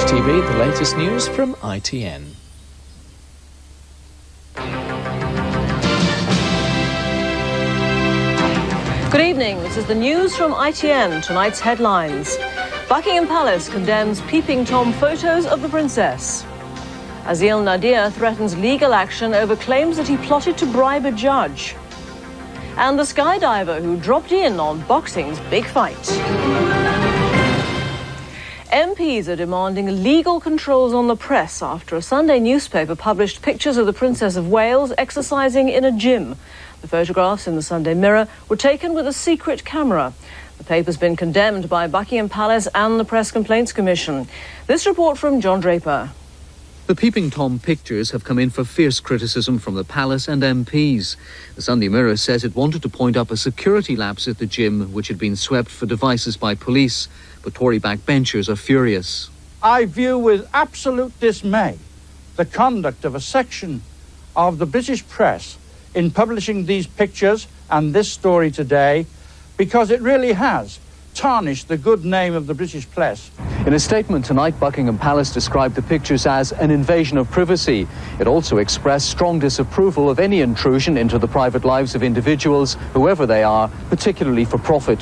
TV, the latest news from ITN. Good evening, this is the news from ITN. Tonight's headlines. Buckingham Palace condemns peeping Tom photos of the princess. Aziel Nadir threatens legal action over claims that he plotted to bribe a judge. And the skydiver who dropped in on boxing's big fight. MPs are demanding legal controls on the press after a Sunday newspaper published pictures of the Princess of Wales exercising in a gym. The photographs in the Sunday Mirror were taken with a secret camera. The paper's been condemned by Buckingham Palace and the Press Complaints Commission. This report from John Draper. The Peeping Tom pictures have come in for fierce criticism from the Palace and MPs. The Sunday Mirror says it wanted to point up a security lapse at the gym, which had been swept for devices by police. But Tory backbenchers are furious. I view with absolute dismay the conduct of a section of the British press in publishing these pictures and this story today, because it really has tarnished the good name of the British press. In a statement tonight, Buckingham Palace described the pictures as an invasion of privacy. It also expressed strong disapproval of any intrusion into the private lives of individuals, whoever they are, particularly for profit.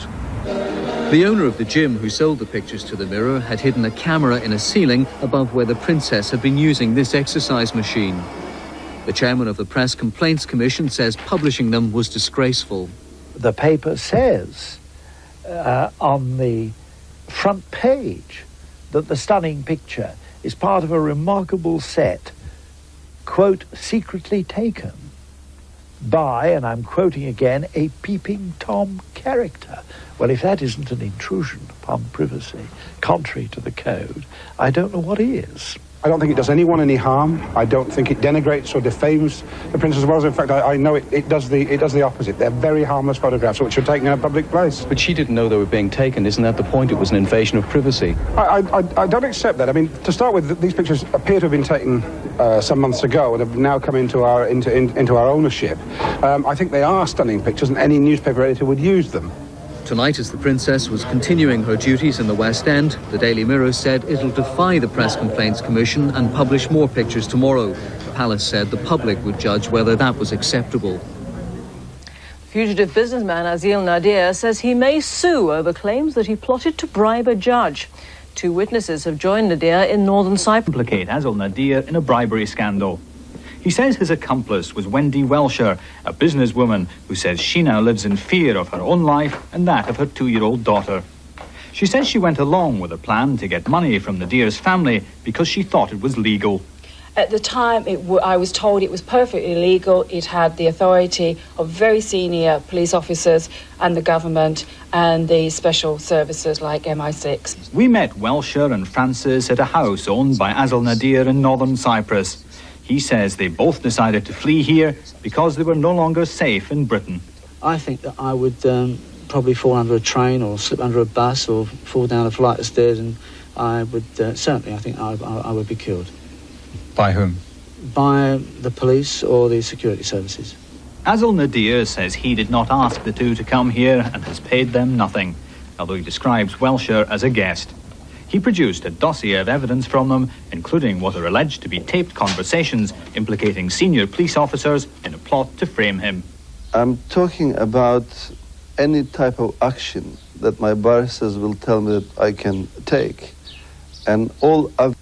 The owner of the gym who sold the pictures to the Mirror had hidden a camera in a ceiling above where the princess had been using this exercise machine. The chairman of the Press Complaints Commission says publishing them was disgraceful. The paper says on the front page that the stunning picture is part of a remarkable set, quote, secretly taken by, and I'm quoting again, a Peeping Tom character. Well, if that isn't an intrusion upon privacy, contrary to the code, I don't know what is. I don't think it does anyone any harm. I don't think it denigrates or defames the Princess of Wales. In fact, I know it does the opposite. They're very harmless photographs which are taken in a public place. But she didn't know they were being taken. Isn't that the point? It was an invasion of privacy. I don't accept that. I mean, to start with, these pictures appear to have been taken some months ago and have now come into our ownership. I think they are stunning pictures, and any newspaper editor would use them. Tonight, as the Princess was continuing her duties in the West End, the Daily Mirror said it'll defy the Press Complaints Commission and publish more pictures tomorrow. The Palace said the public would judge whether that was acceptable. Fugitive businessman Aziel Nadir says he may sue over claims that he plotted to bribe a judge. 2 witnesses have joined Nadir in Northern Cyprus. Implicate Aziel Nadir in a bribery scandal. He says his accomplice was Wendy Welsher, a businesswoman who says she now lives in fear of her own life and that of her 2-year-old daughter. She says she went along with a plan to get money from Nadir's family because she thought it was legal. At the time, I was told it was perfectly legal. It had the authority of very senior police officers and the government and the special services like MI6. We met Welsher and Francis at a house owned by Aziel Nadir in Northern Cyprus. He says they both decided to flee here because they were no longer safe in Britain. I think that I would probably fall under a train or slip under a bus or fall down a flight of stairs, and I would certainly, I think I would be killed. By whom? By the police or the security services. Aziel Nadir says he did not ask the 2 to come here and has paid them nothing, although he describes Welsher as a guest. He produced a dossier of evidence from them, including what are alleged to be taped conversations implicating senior police officers in a plot to frame him. I'm talking about any type of action that my barristers will tell me that I can take, and all other